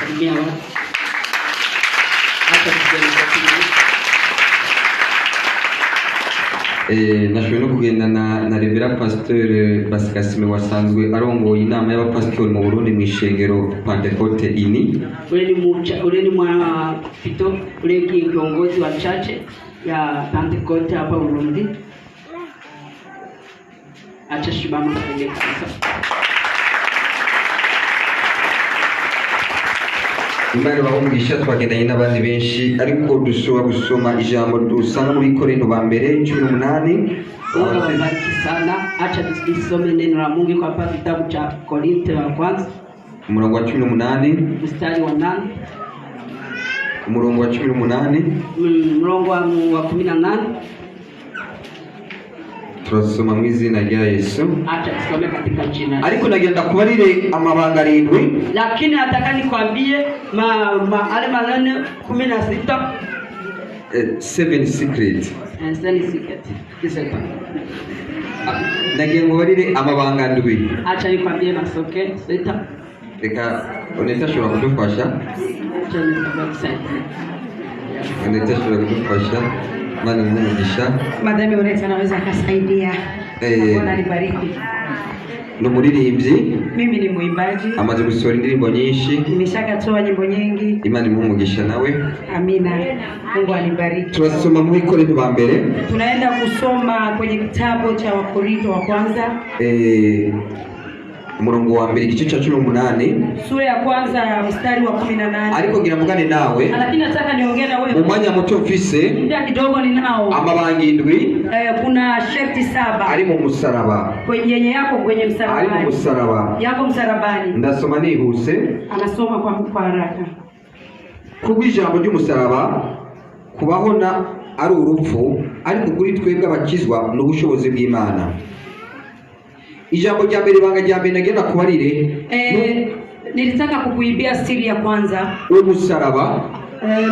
Salimia wala. Acha tugende nashoboye no kugendana na Reverend Pasteur Basikasime wasanzwe arongoye inama y'abapasitori mu Burundi mu ishengero Pentecote ini. Ule ni mwana pito ule kiongozi wa chache ya Pentecote hapa Burundi. Acha shibama kwenye kanisa. Imana bahumugisha twagendanye n'abandi benshi ariko dushobora gusoma ijambo dusanga muri Korinto ba mbere 18. Wabariki sana. Acha tusome neno la Mungu kwa hapa kitabu cha Korinto wa kwanza umurongo wa 18 mstari wa 8. Umurongo wa 18 mrongo wa 18. turasoma mu izina rya Yesu. Acha tusome katika jina. Ariko nagenda kubarire amabanga 7. Lakini nataka nikwambie ale maneno 16. 7 secret. 7 secret. Kisema. Nagiye kubarire amabanga 7. Acha nikwambie masoke 6. Reka unetashobora kudufasha. Acha nikwambie. Unetashobora kudufasha. Mana n'umugisha. Madame Oreta anaweza akasaidia. Bwana alibariki. Ni umuririmbyi. Mimi ni muimbaji. Amaze gusohora indirimbo nyinshi. Nimeshakatoa nyimbo nyingi. Imana imumugisha nawe. Amina. Mungu alibariki. Turasoma mu Korinto ba mbere. Tunaenda kusoma kwenye kitabu cha Wakorinto wa kwanza. Umurongo wa mbere igice cha 18. Sura ya kwanza mstari wa 18. Ariko ngira mugane nawe. Lakini nataka niongee na wewe. Mu mwanya muto mfise. Ndio kidogo ninao. Amabanga 7. Kuna sharti 7. Ari mu musaraba. Kwenye yako kwenye msalaba. Ari mu musaraba. Yako msalabani. Ndasoma nihuse. Anasoma kwa haraka. Kubw'ijambo ry'umusaraba kubahona ari urupfu ariko kuri twebwe abakizwa n'ubushobozi bw'Imana. Ijambo rya mbere banga rya mbere nagenda kubarire. Nilitaka kukuibia siri ya kwanza. Umusaraba.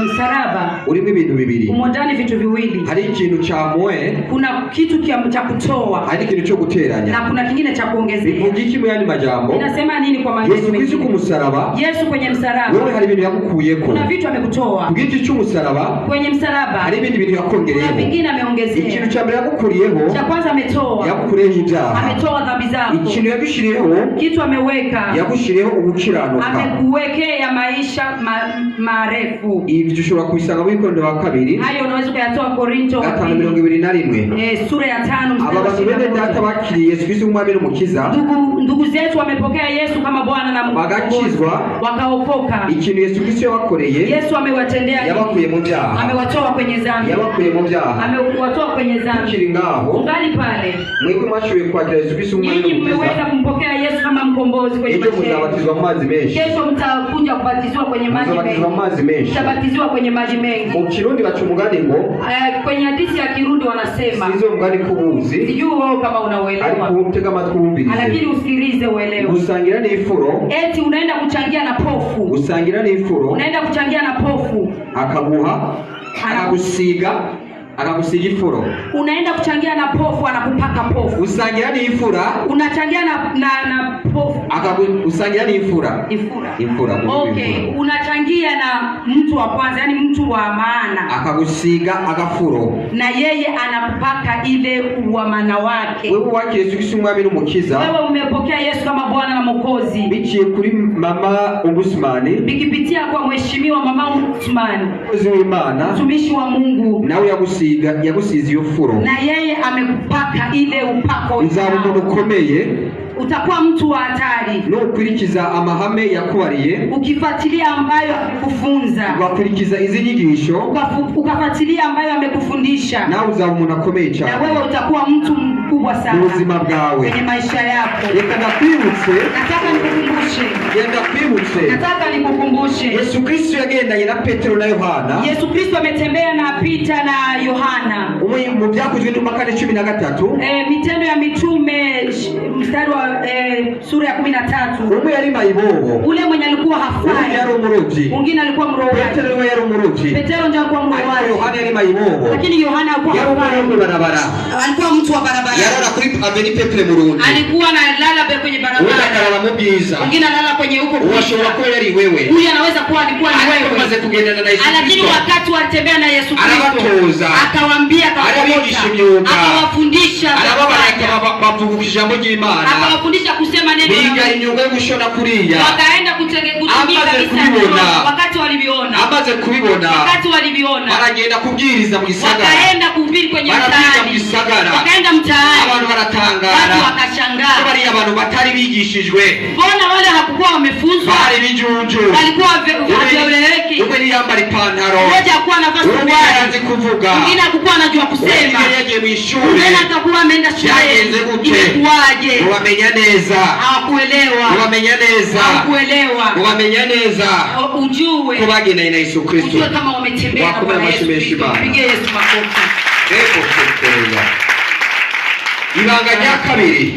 Msalaba urimo ibintu bibiri. Umondani vitu viwili. Hari ikintu cha moe. Kuna kitu cha kutoa. Hari ikintu cyo guteranya. Na kuna kingine cha kuongezea. Bivuga iki mu yandi majambo? Inasema nini kwa maneno mengi? Yesu ku musaraba. Yesu kwenye msalaba. Wewe hari ibintu yakukuyeko. Kuna vitu amekutoa. Ku giti cy'umusaraba. Kwenye msalaba. Hari ibintu bintu yakongereyeho. Kuna vingine ameongezea. Ikintu cha mbere yakukuriyeho. Cha kwanza ametoa. Yakukureho ibyaha. Ametoa dhambi zako. Ikintu yabishiriyeho. Kitu ameweka. Yagushiriyeho ubukiranuka. Amekuwekea maisha marefu. Ivyo ushobora kubisanga muri Korinto wa kabiri. Hayo unaweza kuyatoa Korinto 5:21. Sura ya 5 aba bantu bene data bakiriye Yesu Kristo umwami n'umukiza. Ndugu zetu wamepokea Yesu kama Bwana na Mwokozi. Bagakizwa, wakaokoka. Ikintu Yesu Kristo yabakoreye. Yesu amewatendea. Yabakuye mu byaha. Amewatoa kwenye dhambi. Yabakuye mu byaha. Amewatoa kwenye dhambi. Kiri ngaho. Ngali pale. Mwiko mwashoboye kwakira Yesu Kristo umwami n'umukiza. Nyinyi mmeweza kumpokea Yesu kama mkombozi kwenye maisha. Mtabatizwa maji menshi. Kesho mtakuja kubatizwa kwenye maji mengi. Mtabatizwa kwenye maji mengi. Mu Kirundi baca umugani ngo kwenye hadithi ya Kirundi wanasema sizo mugani kubuzi. Sijui wewe kama unaelewa. Ariko utega amatwi wumvirize. Lakini usikilize uelewe. Gusangira n'ifuro. Eti unaenda kuchangia na pofu. Gusangira n'ifuro. Unaenda kuchangia na pofu. Akaguha. Akagusiga. Akagusiga ifuro. Unaenda kuchangia na pofu, anakupaka pofu. Usangira n'ifura. Unachangia na pofu. Usangira n'ifura. Ifura. Okay, unachangia na mtu wa kwanza, yani mtu wa maana. Akagusiga agafuro. Na yeye anakupaka ile uamana wake. Wewe wake Yesu Kristo umwami n'umukiza. Wewe umepokea Yesu kama Bwana na Mwokozi. Biciye kuri mama Ombudsman. Bikipitia kwa mheshimiwa mama Ombudsman. W'Imana. Mtumishi wa Mungu. Nawe yagusize iyo furo. Na yeye amekupaka ile upako. Uzaba umuntu ukomeye. Utakuwa mtu wa hatari. Nukurikiza amahame yakubariye. Ukifuatilia ambayo amekufunza. Ugakurikiza izi nyigisho. Ukafuatilia ambayo amekufundisha. Na uzaba umuntu akomeye cyane. Na wewe utakuwa mtu mkubwa sana. Mu buzima bwawe. Kwenye maisha yako. Reka ndakwibutse. Nataka nikukumbushe. Genda kwibutse. Nataka nikukumbushe. Yesu Kristo yagendanye na Petero na Yohana. Yesu Kristo ametembea na Peter na Yohana. Umwe mu byakozwe n'Intumwa 13. Mitendo ya Mitume mstari wa sura ya 13. Umwe yari mayibobo. Ule mwenye alikuwa hafai. Yari umurovyi, mwingine alikuwa mrowaji. Petero we yari umurovyi, Petero ndio alikuwa mrowaji, Yohana yari mayibobo, lakini Yohana alikuwa barabara, alikuwa mtu wa barabara, yarara kuri Avenue Petre Murundi, alikuwa analala kwenye barabara, unakalala mu byiza, mwingine analala kwenye huko. Uwashobora kuba yari wewe, huyu anaweza kuwa alikuwa ni wewe, amaze kugendana na Yesu Kristo, lakini wakati walitembea na Yesu Kristo arabatoza, akawaambia, akawafundisha, bavuga ijambo ry'Imana, akawafundisha kusema neno la Mungu, biga imyuga yo gushona kuriya, wakaenda kutumia kabisa. Wakati waliviona, baragenda kubwiriza mu gisagara, wakaenda kuhubiri kwenye mtaani, wakaenda mtaani, abantu baratangara, watu wakashangaa, bari abantu batari bigishijwe, mbona wale hakukuwa wamefunzwa, bari bijunju, walikuwa hawaeleweki. Umwe ni yambari pantaro, mmoja alikuwa anavaa suruali, kuvuga, mwingine hakukuwa anajua kusema, yagiye mu ishuri, mwingine akakuwa ameenda shule, imekuwaje? Wamenya neza, hawakuelewa, wamenya neza, hawakuelewa, wamenya neza, ujue kubagina na Yesu Kristo, ujue kama wametembea kwa Yesu Kristo. Pigie Yesu makofi. Ibanga rya kabiri,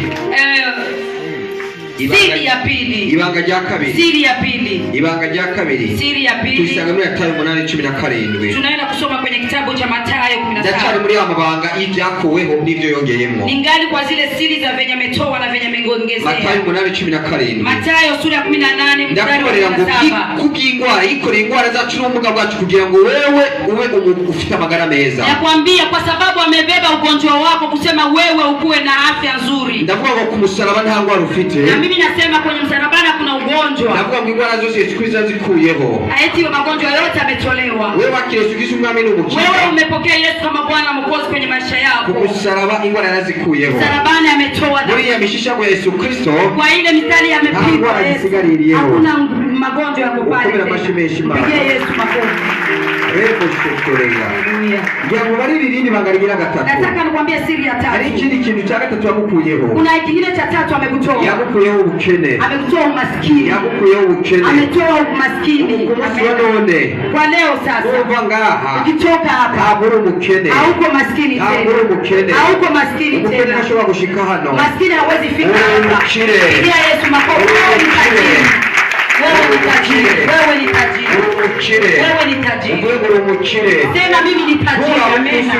siri ya pili, ibanga rya kabiri, siri ya pili, ibanga rya kabiri, siri ya pili, tusanga muri Matayo 8:17. Tunaenda kusoma kwenye kitabu cha Mathayo 17. Ndacyari muri amabanga y'ibyakoweho n'ibyo yongeyemo, ningali kwa zile siri za venye ametoa na venye ameongezea. Matayo 8:17, Mathayo sura ya 18 mstari wa 17. Kubw'ingwara ikoreye ingwara zacu n'ubumuga bwacu kugira ngo wewe ube ufite amagara meza. Nakwambia kwa sababu amebeba ugonjwa wako kusema wewe ukuwe na afya nzuri. Ndavuga ngo ku musaraba nta ngwara ufite, na mimi nasema kwenye msalabani kuna ugonjwa. Ndavuga ngo ingwara zose Yesu Kristo zikuyeho, eti magonjwa yote ametolewa. wewe akire Yesu Kristo umwami n'umukiza, wewe umepokea Yesu kama Bwana Mwokozi kwenye maisha yako, ku musaraba ingwara yazikuyeho, msalabani ametoa muri ya mishisha kwa Yesu Kristo, kwa ile mistari amepigwa Yesu, hakuna magonjwa yako pale. Pigie Yesu makofi. Ngiye bari ririndi bangarigira gatatu. Nataka nikwambie siri ya tatu. Hari ikindi kintu cya gatatu yagukuyeho. Kuna kingine cha tatu amekutoa. Yagukuyeho ubukene. Amekutoa umaskini. Yagukuyeho ubukene. Ametoa umaskini. None. Kwa leo sasa. Uva ngaha. Ukitoka hapa. Habura ubukene. Hauko maskini tena. Habura ubukene. Hauko maskini tena. Ubukene ashobora gushika hano. Maskini hawezi fika hapa. Pigia Yesu makofi. Wewe ni tajiri. Wewe ni tajiri. Wewe ni tajiri. Wewe ni umukire. Sema mimi ni tajiri. Amena.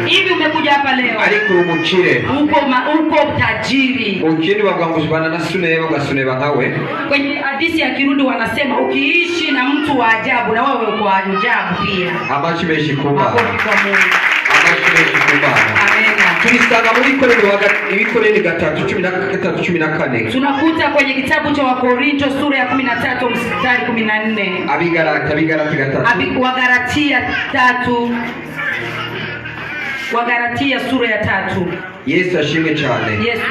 Hivi umekuja hapa leo. Ariko umukire. Uko tajiri. Ukindi baganguzbana na suneba ugasuneba nkawe. Kwenye hadithi ya Kirundi wanasema ukiishi na mtu wa ajabu na wewe uko wa ajabu pia. Amachi meshi kuba. Makofi kwa Mungu. Amachi meshi kuba. Amen. Tulisanga muri Ikoreni 3:13-14. Tunakuta kwenye kitabu cha Wakorinto sura ya 13 mstari 14. Wagalatia 3. Wagalatia sura ya 3. Yesu ashimwe cyane. Yesu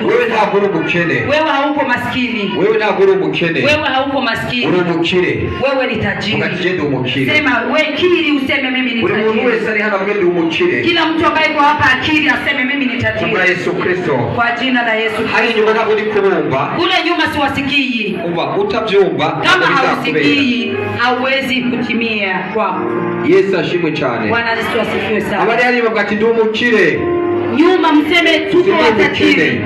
wewe ntabwo uri umukene. Wewe hauko maskini. Wewe ntabwo uri umukene. Wewe hauko maskini. Uri umukire. Wewe ni tajiri. Ungakijende umukire. Sema wewe kiri useme mimi ni tajiri. Uri muntu wese ari hano mwende umukire. Kila mtu ambaye kwa hapa akiri aseme mimi ni tajiri. Kwa Yesu Kristo. Kwa jina la Yesu. Hari nyuma ntabwo uri kubumba. Kule nyuma siwasikii. Umva utabyumva. Kama hausikii hauwezi kutimia kwako. Yesu ashimwe cyane. Bwana Yesu asifiwe sana. Abari hali bagati ndi umukire. Nyuma mseme tuko watajiri.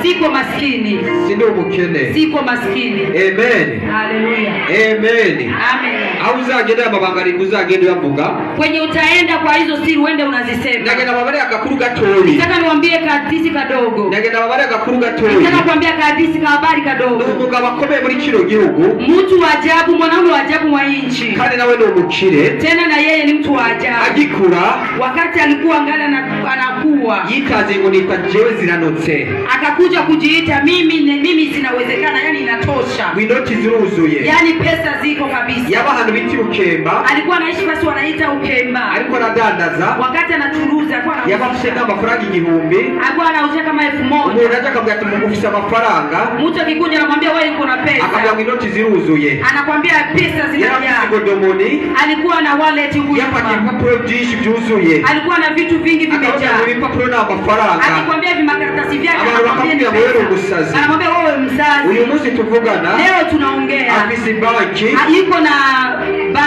Siko maskini. Siko umukene. Siko maskini. Amen. Haleluya. Amen. Amen. Au uzagenda amabanga uzagenda yavuga. Kwenye utaenda kwa hizo siri uende unazisema. Ndagenda babare agakuru gatoyi. Nataka niwaambie kadisi kadogo. Ndagenda babare agakuru gatoyi. Nataka kuambia kadisi ka habari kadogo. Nuvuga bakomeye muri kino gihugu. Mtu wa ajabu, mwanaume wa ajabu wa inchi. Kandi nawe ni umukire. Tena na yeye ni mtu wa ajabu. Agikura wakati alikuwa ngala na anakuwa. Yitaze ngo nitajewe ziranotse. Akakuja kujiita mimi zinawezekana, yani inatosha. Winoti ziruzuye. Yani pesa ziko kabisa. Yaba hano biti ukemba. Alikuwa anaishi basi wanaita ukemba. Alikuwa anadandaza. Wakati anachuruza alikuwa anauza. Yaba kusenda amafaranga 1000. Alikuwa anauza kama 1000. Umuntu aje akabwira ati mugufisa amafaranga. Mtu akikuja anamwambia wewe uko na pesa. Akabwira winoti ziruzuye. Anakuambia pesa zinajaa. Godomoni. Alikuwa na wallet huko. Yapaki impapuro byinshi byuzuye. Alikuwa na vitu vingi vimejaa. Impapuro na amafaranga. Akikwambia hivi makaratasi vyake anakwambia wewe umusazi. Anamwambia wewe mzazi. Uyu munsi tuvugana. Leo tunaongea. Afisi banki. Yuko na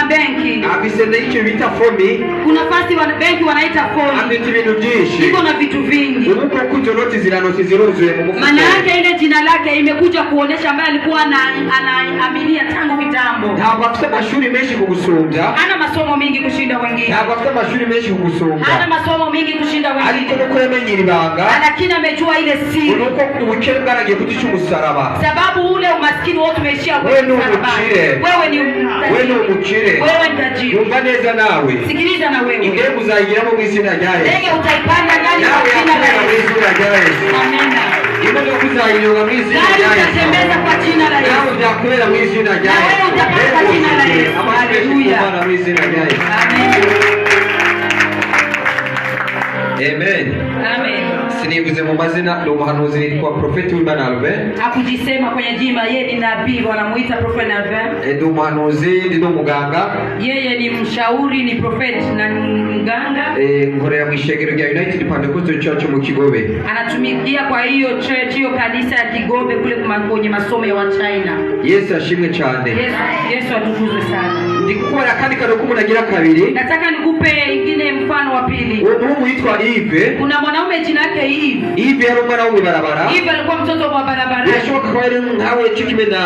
benki. Afisi ndiki bita fomi. Kuna fasi wa benki wanaita fomi. Afisi bintu byinshi. Yuko na vitu vingi. Uko kujo noti ziranoti ziruzuye mu mufuko. Maana yake ile jina lake imekuja kuonesha ambaye alikuwa anaaminia tangu kitambo. mambo. ntabwo afite amashuri menshi kugusumbya, Hana masomo mengi kushinda wengine. ntabwo afite amashuri menshi kugusumbya, Hana masomo mengi kushinda ariko wengine. nuko yamenye iri banga, Lakini amejua ile siri. nuko ubukene bwaragiye ku giti cy'umusaraba. Sababu ule umaskini wote umeishia Wewe ni msalabani. umukire. Wewe ni Wewe ni umukire. Wewe ni tajiri. Yumva neza nawe, Sikiliza na wewe. indege uzayigiramo mu izina rya Yesu, Ndege utaipanda ndani ya nawe jina la yakorera mu Yesu. izina rya Yesu, Amina. imodoka uzayinyonga mu izina Gari rya Yesu, utatembeza kwa jina la nawe Yesu. byakorera mu izina rya Na wewe Yesu. utapata kwa jina la Yesu. Haleluya. Amashyi mu izina rya Yesu. Amen. Amen. Sinivuze mu mazina, ni umuhanuzi nitwa Prophet Wimana Albert. Hakujisema kwenye jina, yeye ni nabii, wanamuita Prophet Albert. Ndi umuhanuzi, ndi n'umuganga. Yeye ni mshauri, ni prophet na mganga. Nkorera mu ishengero rya United Pentecostal Church mu Kigobe. Anatumikia kwa hiyo church, hiyo kanisa ya Kigobe kule kwenye masomo ya Wachina. Yesu ashimwe cyane. Yesu atukuzwe sana. Ndi gukora kandi kano k'umunagira kabiri. Nataka nikupe ingine mfano wa pili. Uwo muhungu yitwa Yves. Kuna mwanaume jina yake Yves. Yves yari umwana wo mu barabara. Yves alikuwa mtoto wa barabara. Birashoboka ko yari nkawe cikimena.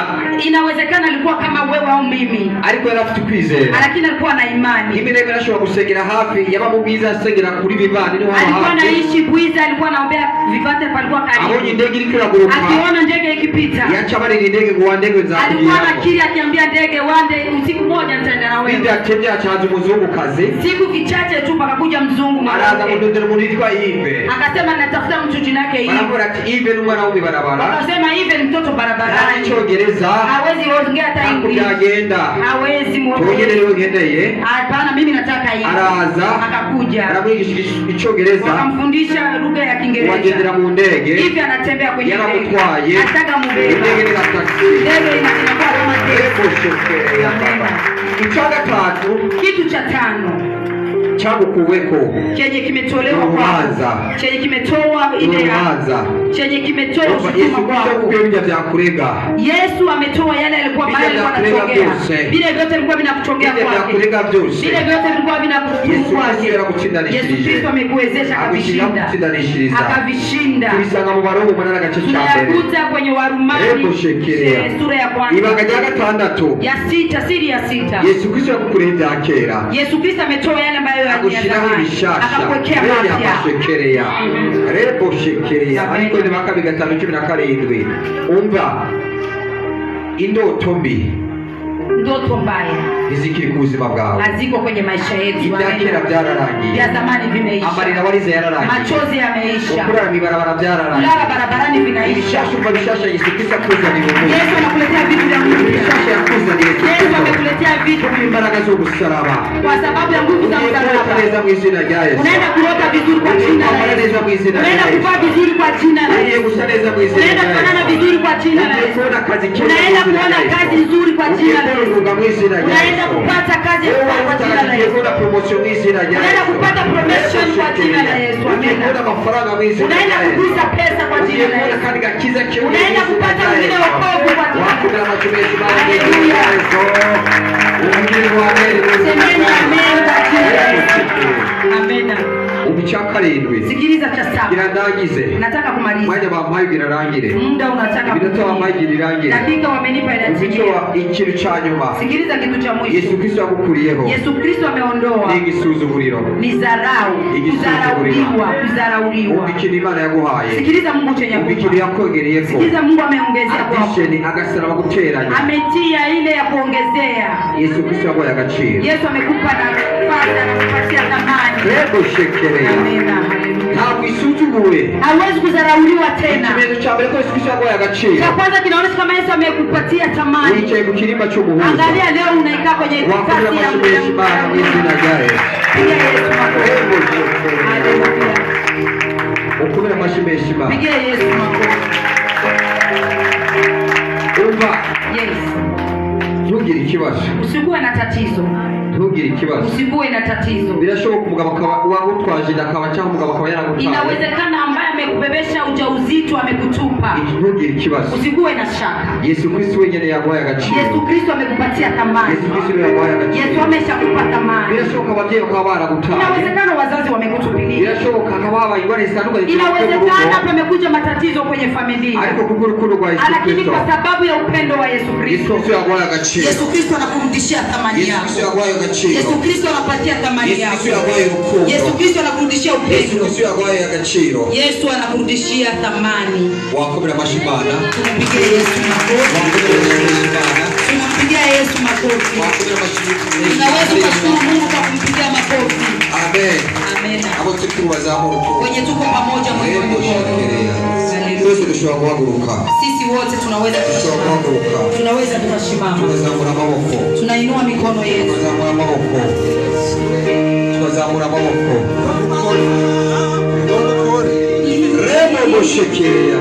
Inawezekana alikuwa kama wewe au mimi. Ariko yari afite kwizera. Lakini alikuwa na imani. Rimwe na rimwe arashobora gusengera hafi, yaba mu bwiza asengera kuri Vivani niho hafi. Alikuwa anaishi Bwiza, alikuwa anaombea Vivante, palikuwa karibu. Abonye indege iriko iraguruka. Akiona ndege ikipita. Yacha barira indege ngo wandege nzakugira. Alikuwa anakiri akiambia ndege wande usiku moja nitaenda na wewe. Bindi atembye achaza umuzungu kazi. Siku kichache tu pakakuja mzungu. Araza mudodera umuntu yitwa Yves. Akasema natafuta mtu jina yake Yves. Barakora ati Yves n'umwana wo mu barabara. Akasema Yves ni mtoto barabarani. Icyongereza. Hawezi ongea hata English. Akugenda. Hawezi Tugende rero ngendeye. Hapana, mimi nataka Yves. Araza. Akakuja. Aramwigisha Icyongereza. Wakamfundisha lugha ya Kiingereza. Wagendera mu ndege. Yves anatembea kwenye ndege. Yaramutwaye. Ataka mubeba. Indege ni taxi. Ndege inakuwa kama Shekere ya baba. Icya gatatu. Kitu cha tano cyagukuweko chenye kimetolewa urubanza, kwako, chenye kimetoa ile urubanza, chenye kimetoa Yesu shutuma kwako. Kristo bijya byakurega. Yesu ametoa yale alikuwa Vile mahali vyakurega anatokea. byose. Vile vyote vilikuwa vinakuchongea Bijya kwake. byakurega byose. Vile vyote vilikuwa Yesu vinakutumu Kristo kwake. yarakutsindanishirije. Yesu Kristo amekuwezesha akavishinda. Akutsindanishiriza. Akavishinda. Tubisanga mu Baroma 8:6. Tunayakuta kwenye Warumani sura ya kwanza. Ibanga rya gatandatu. Ya sita, siri ya sita. Yesu Kristo yakukureye bya kera. Yesu Kristo ametoa yale ambayo Agushiraho ibishasha. akakuwekea mapya. Shekereya. Rebo shekereya. Ariko ni Makabi 5:17. Umva. Indoto mbi. Ndoto mbaya Izikiri ku buzima bwawe. haziko kwenye maisha yetu. Ibya kera byararangiye. Vya zamani vimeisha. Amarira warize yararangiye. Machozi yameisha. Ukurara mibarabara byararangiye. Kulala barabarani vinaisha. Ibishasha umva bishasha Yesu Kristo akuzaniye umuntu. Yesu anakuletea vitu vya nguvu. Ibishasha yakuzaniye Yesu Yesu Kristo. amekuletea vitu Imbaraga zo gusaraba. kwa sababu ya nguvu za msalaba. Unaenda mu izina rya Yesu. Unaenda kuota vizuri kwa jina la Yesu. Unaenda kuvaa vizuri kwa jina la Unaenda Yesu. gusa neza mu izina Unaenda rya kuonana Yesu. vizuri kwa jina la Yesu. Unaenda kazi kema. Unaenda kuona kazi nzuri kwa jina la Yesu. Unaenda kupata kazi ya kufanya kwa jina la Yesu. Unaenda promotion mu izina rya Yesu. Unaenda kupata promotion kwa jina la Yesu. Unaenda amafaranga mu izina rya Unaenda Yesu. kuguza pesa kwa jina la Yesu. Kandi gakiza cyo. Unaenda kupata mwingine wokovu kwa jina la Yesu. Wakuna matumizi mabaya ya Yesu. Umugire wa mbere. Semeni amen kwa jina la Yesu. Amena. Ubichakarindwi. Sikiliza cha saba. Biradangize. Nataka kumaliza. Mwanya bampaye birarangire. Muda unataka Biratoa bampaye birarangire. dakika wamenipa inatimia. Ubitoa ikintu cha nyuma. Sikiliza kitu cha mwisho. Yesu Kristo yakukuriyeho. Yesu Kristo ameondoa Ni igisuzuguriro. ni dharau, kudharauliwa, kudharauliwa. Ubikini Imana yaguhaye. Sikiliza Mungu chenye Ubikini kupa. yakogereyeko. Sikiliza Mungu ameongezea kwako. Adisheni agasaraba guteranya. Ametia ile ya kuongezea. Yesu Kristo yaguhaye agaciro. Yesu amekupa nafasi, anakupatia thamani. Rebo shekereya. Amina, haleluya. Ntabwo isuzuguwe. Hauwezi kudharauliwa tena. Ikimenyetso cya mbere ko Yesu Kristo yaguhaye agaciro. Cha kwanza kinaonyesha kama Yesu amekupatia thamani. Wicaye ku kirimba cy'umuhuza. Angalia leo unaikaa kwenye Wakorera nafasi ya amashimwe y'Imana mu izina rya Yesu. Pigia Yesu makofi. Rebo shekereya. Haleluya. Ukubera amashimwe y'Imana. Pigia Yesu makofi. Umva. Yes. Ntugire ikibazo. Usikuwe na tatizo. Ntugire ikibazo. Usikuwe na tatizo. Birashoboka umugabo akaba wagutwaje akaba cyangwa umugabo akaba yaragutwaje. Inawezekana ambaye amekubebesha ujauzito amekutupa. Ntugire ikibazo. Usikuwe na shaka. Yesu Kristo wenyine yaguhaye agaciro. Yesu Kristo amekupatia amekupatia thamani. Yesu ameshakupa thamani. Inawezekana wazazi wamekutupilia. Inawezekana pamekuja matatizo kwenye familia. Lakini kwa sababu ya upendo wa Yesu Kristo, Yesu Kristo anakurudishia thamani yako. Yesu Kristo anapatia thamani yako. Yesu Kristo anakurudishia upendo. Yesu anakurudishia thamani. Wakomera mashimana. Tumpigie Yesu makofi. Tumpigie Yesu makofi. Tunaweza kushukuru Mungu kwa kumpigia makofi. Amen. Amen. Abo tukiwazamuru. Wenye tuko pamoja Mungu. Sisi wote tunaweza kusimama. Tunaweza tukasimama. Tunainua mikono yetu. Tunazamura maboko. Remo boshekeya.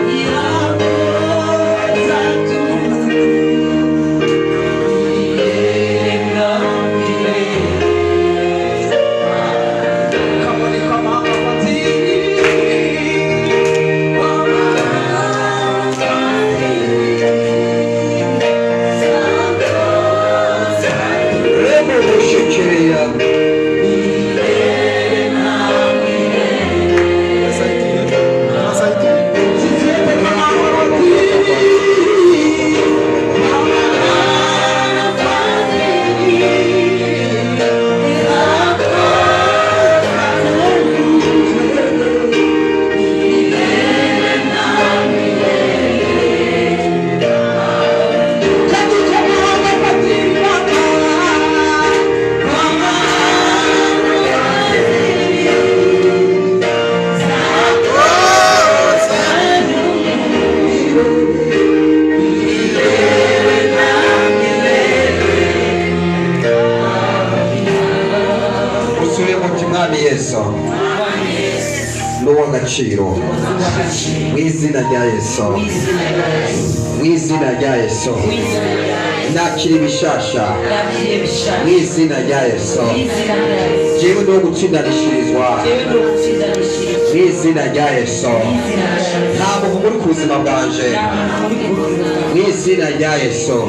Agaciro mwizina rya Yesu, mwizina rya Yesu, nakira ibishasha mwizina rya Yesu, jewe no gutsindanishirizwa mwizina rya Yesu, ntabwo muri ku buzima bwanje mwizina rya Yesu,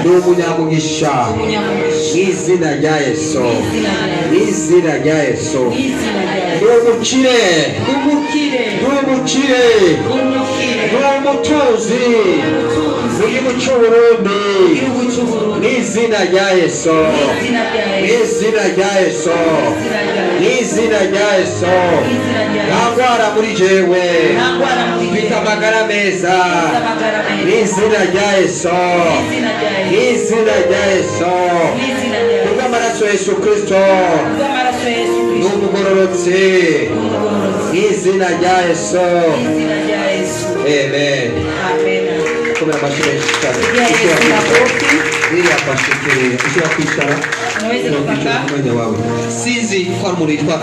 ni umunyamugisha mwizina rya Yesu, mwizina rya Yesu, Numukire, numutuzi, mugihugu cy'Uburundi, n'izina rya Yesu, n'izina rya Yesu, n'izina rya Yesu, ntangwara muri jewe, mfite amagara meza, n'izina rya Yesu, n'izina rya Yesu, kubw'amaraso Yesu Kristo, n'umugororotse, n'izina rya Yesu. Amen. Komera amashuri cyane. Ushobora kwicara. Umwanya wawe. Sinzi ko hari umuntu yitwa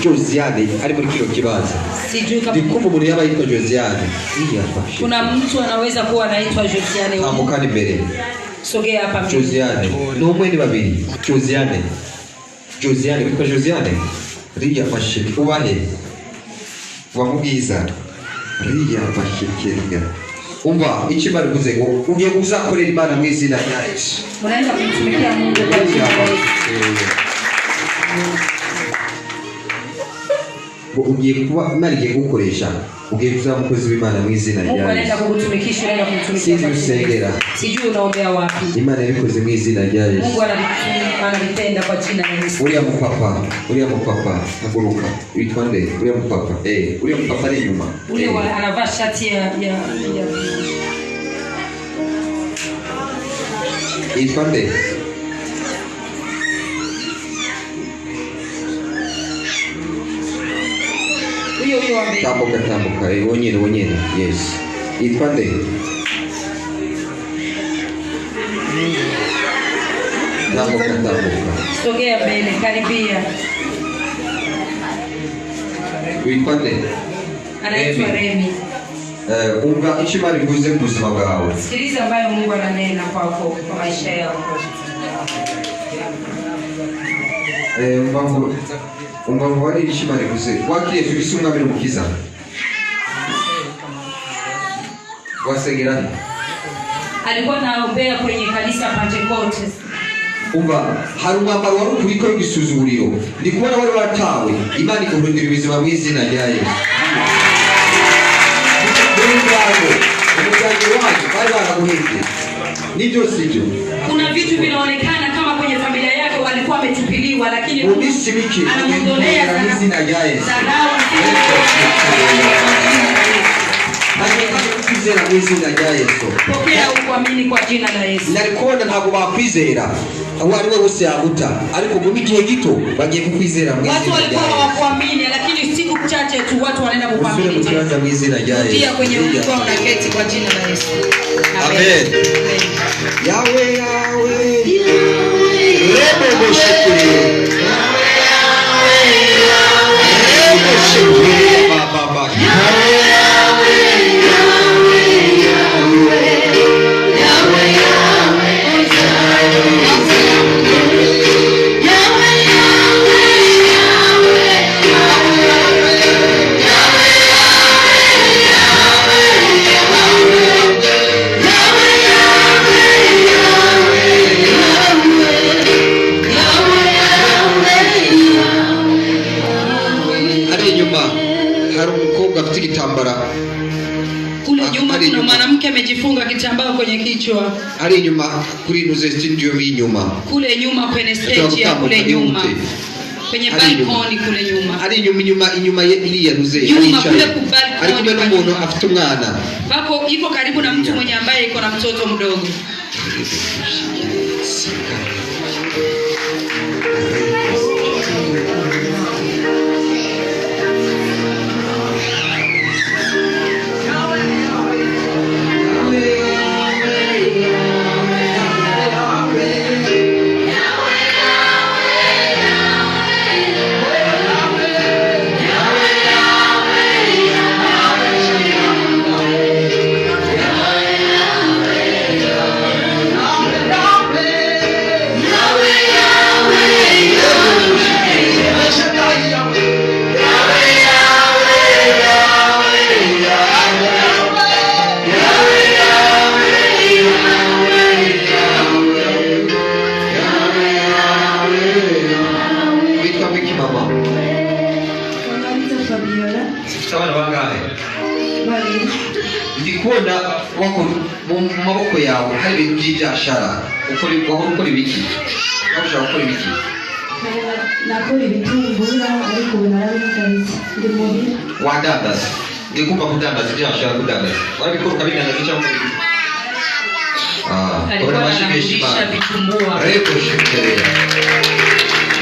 Josiane ari muri kino kibanza. Ndikumva umuntu yaba yitwa Josiane. Kuna mtu anaweza kuwa anaitwa Josiane. Amukani mbere. Sogea hapa. Josiane. Ni umwe ni babiri. Josiane witwa Josiane. Riya mashiki ubahe. Wamubwiza. Riya mashikiriga. Umva iki bari kuze ngo ugiye kuzakorera Imana mu izina rya Yesu. Unaenda kumtumikia Mungu kwa jina la Yesu. Ugiye kuba Imana igiye gukoresha. Ugiye kuzamukozi w'Imana mu izina rya Yesu. Mungu anaenda kukutumikisha, anaenda kumtumikia. Sijusengera. Sijui unaombea wapi. Imana yabikoze mu izina rya Yesu. Mungu analitenda kwa jina la Yesu. Uriya mupapa haguruka. Witwa nde? Uriya mupapa. Uriya mupapa ari inyuma. Ule anavaa shati ya Yitwa nde? Huyo ambaye Tambuka. Wonyene. Yes. Yitwa nde? Tambuka. Sogea mbele, karibia. Witwa nde? Anaitwa Remi. Umva icyo Imana ivuze ku buzima bwawe. Sikiliza ambayo Mungu ananena kwako, kwa maisha yako. Umva wari icyo Imana ivuze. Wakiriye Kristo umwami n'umukiza. Wasengera he? alikuwa anaombea kwenye kanisa Pentecoste. Umva hari umwambaro wari kuriko w'igisuzuguriro ndi kubona wari watawe Imana ikuhindura ubuzima bw'izina rya Yesu. Kuna vitu vinaonekana kama kwenye familia yake walikuwa wametupiliwa, lakini anamuondolea dharau. Pokea ukuamini kwa jina la Yesu. Narikona ntabwo bakwizera aho ari we bose yaguta, ariko mu gihe gito bagiye kukwizera mu izina rya Yesu. Watu walikuwa hawakuamini, lakini siku chache tu watu wanaenda kuamini. Ndio kwenye mkoa unaketi kwa jina la Yesu. Amen. Yawe yawe rebo boshukuri yawe boshukuri baba kuna mwanamke amejifunga kitambaa kwenye kichwa. Ari nyuma kuri nuze studio inyuma. Kule nyuma kwenye stage ya kule nyuma. Kwenye balcony kule nyuma. Ari inyuma iliya nuze. Nyuma kule ku balcony. Ari kumwe n'umuntu afite umwana. Bako iko karibu na mtu mwenye ambaye iko na mtoto mdogo. Ndikubona wako mu maboko yawe hari ibintu by'ibyashara ukora ibiki? Washaka gukora ibiki? Nakora ibitumbura ariko narabikaritse ndi mubi. Wadandaza. Ndikumva kudandaza ibyashara kudandaza. Warabikora ukabidandaza cyangwa iki? Alikuwa anarudisha vitumbua. Reko shekelea.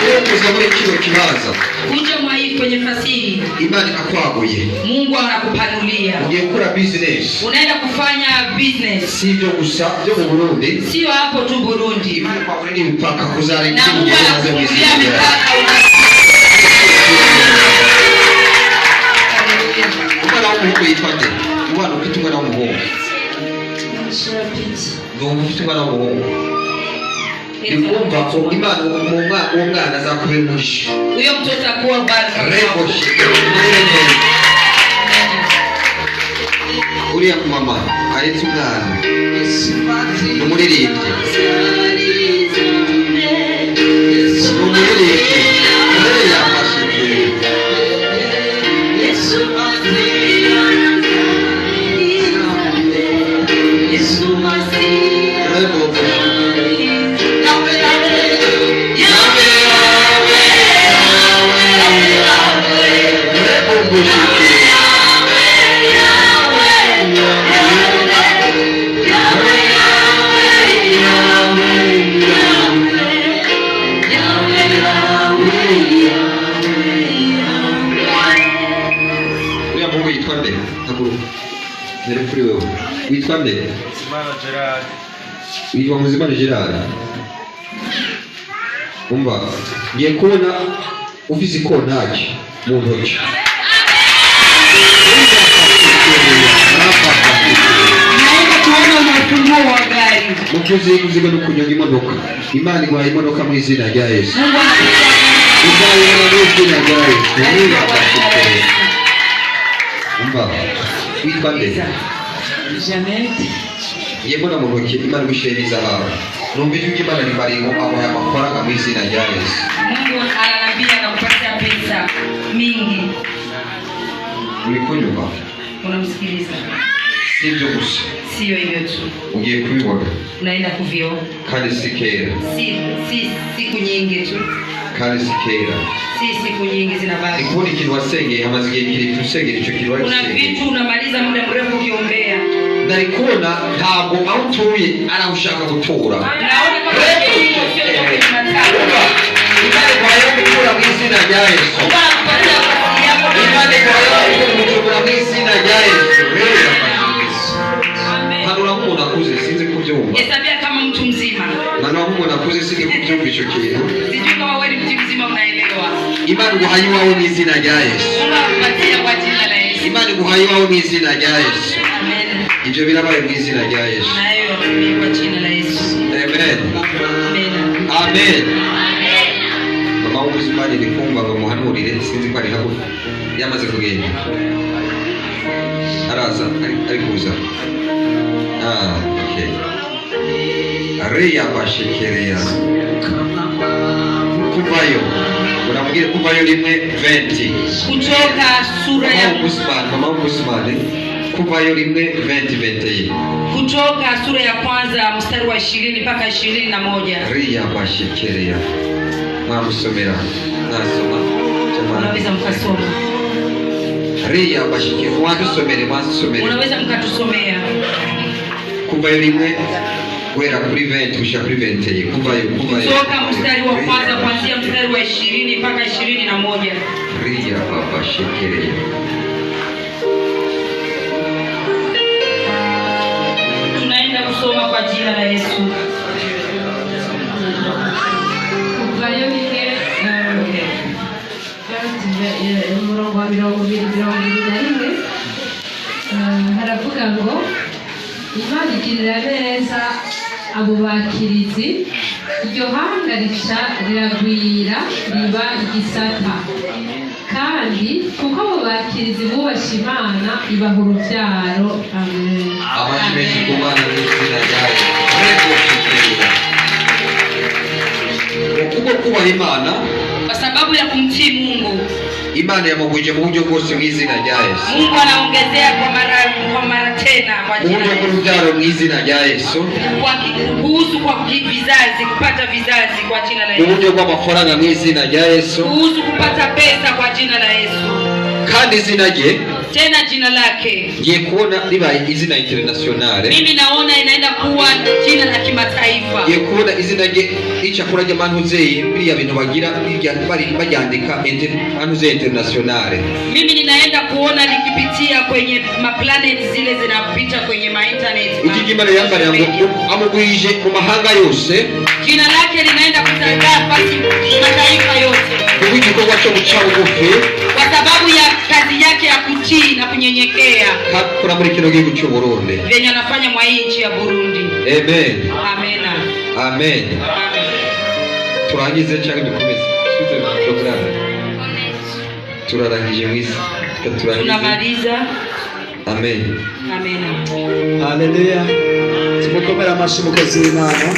Kuza kilo kibaza. Kuja mwai kwenye fasihi. Imani akwaguye. Mungu anakupanulia. Ugiye gukora business. Unaenda kufanya business. Sivyo gusa byo mu Burundi. Sio hapo tu Burundi. Imani kwa nini mpaka kuzali na Mungu anakufungulia mipaka Umwana w'umuhungu yitwate. Umwana ufite umwana w'umuhungu. Ufite umwana w'umuhungu. Nikumva ko Imana umwana azakubera umugisha. Uyo mtoto akuwa baraka. Rebo shekelea. Uriya mama ahetse umwana. Umuririmbyi. Witwande? Gerard. Witwa Muzimana Gerard. Umva, ngiye kubona ufise kontaki mu ntoki. Naomba tuone unafunguo wa gari. Mukuzi kuziga no kunyonga imodoka. Imana igwaye imodoka mu izina rya Yesu. Mungu anakubariki. Umva, witwande? Janet. yebona mu ntoki Imana gushiriza hawe numva ijwi ry'Imana ribari ngo amuha amafaranga mu izina rya Yesu. Mungu ananiambia anakupatia pesa mingi. Ulikunyumva? Unamsikiliza? Sivyo gusa. Sio hivyo tu. Ugiye kubibona. Unaenda kuviona. Kandi sikera. Siku nyingi tu. Kandi sikera. Siku nyingi zinabaki. Nikubona ikintu wasengeye hamaze igihe kirekire usengera ico kintu wari kuna vitu unamaliza muda mrefu ukiombea. Nari kubona ntabwo aho utuye ari ushaka gutura. Naona kama hiyo sio ya kumataka. Imani kwa yeye gutura mu izina rya Yesu. Imani kwa yeye gutura mu izina rya Yesu. Hanura Mungu nakuze sinzi kubyumva. Hesabia kama mtu mzima. Nana Mungu nakuze sinzi kubyumva ico kintu. Sijui kama wewe ni mtu mzima unaelewa. Imani guhayiwaho mu izina rya Yesu. Mungu akupatie kwa jina la Yesu. Imani guhayiwaho mu izina rya Yesu. Amen. Ibyo birabaye mu izina rya Yesu. Nayo ni kwa jina la Yesu. Amen. Amen. Amen. Mama w'ubuzimani ni kumva ngo muhanurire sinzi ko ari hagufi yamaze kugenda araza ari kuza okay Areya bashekereya kuvayo unamubwira kuvayo rimwe 20 kutoka sura ya Mama w'ubuzimani kuvayo rimwe 20 kutoka sura ya kwanza mstari wa 20 mpaka 21. Areya bashekereya mwamusomera nasoma unaweza mkasoma. Areya bashekereya mwadusomere unaweza mkatusomea kuvayo rimwe kwera kuri 20 kusha kuri 20 kuvayo kutoka mstari wa kwanza kuanzia mstari wa 20 mpaka 21. Areya bashekereya tunaenda kusoma kwa jina la Yesu. Kuvayo rimwe umurongo wa 21 haravuga ngo Imana igirira neza abo bakirizi, iryo hanga rica riragwira riba igisata, kandi kuko abo bakirizi bubasha Imana ibaha urubyaro. Amen. Amashimwe ku Mana n'izina ryayo. Kuko kubaha Imana kwa sababu ya kumtii Mungu, Imana yamugwije mu buryo bwose mu izina rya Yesu. Mungu anaongezea kwa mara tena kwa jina la Yesu. Urubyaro mu izina rya Yesu. Kuhusu kwa vizazi, kupata vizazi kwa jina la Yesu. Uburyo bw'amafaranga mu izina rya Yesu. Kuhusu kupata pesa kwa jina la Yesu. Kandi izina rye tena jina lake ngiye kubona ribaye izina internationale. Mimi naona inaenda kuwa jina la kimataifa. Ngiye kubona izina rye icyakora ry'amantuzeyi biriya bintu bagira bari bajyandika mantuzeyi internationale. Mimi ninaenda kuona likipitia kwenye maplanet zile zinapita kwenye internet. Ikigimana yambara ngo amugwije ku mahanga yose. Jina lake linaenda kutangaa basi mataifa yote. Kuko igikorwa cyo guca bugufi kwa sababu ya kazi yake ya kutii na kunyenyekea. Hakuna muri kino gihugu cy'u Burundi. Venye anafanya mwa nchi ya Burundi. Amen. Amen. Amen. Turangize cyangwa dukomeze? Turarangije mwisi. Tunamaliza. Amen. Amen. Haleluya. Tumukomera amashyi mukozi w'Imana.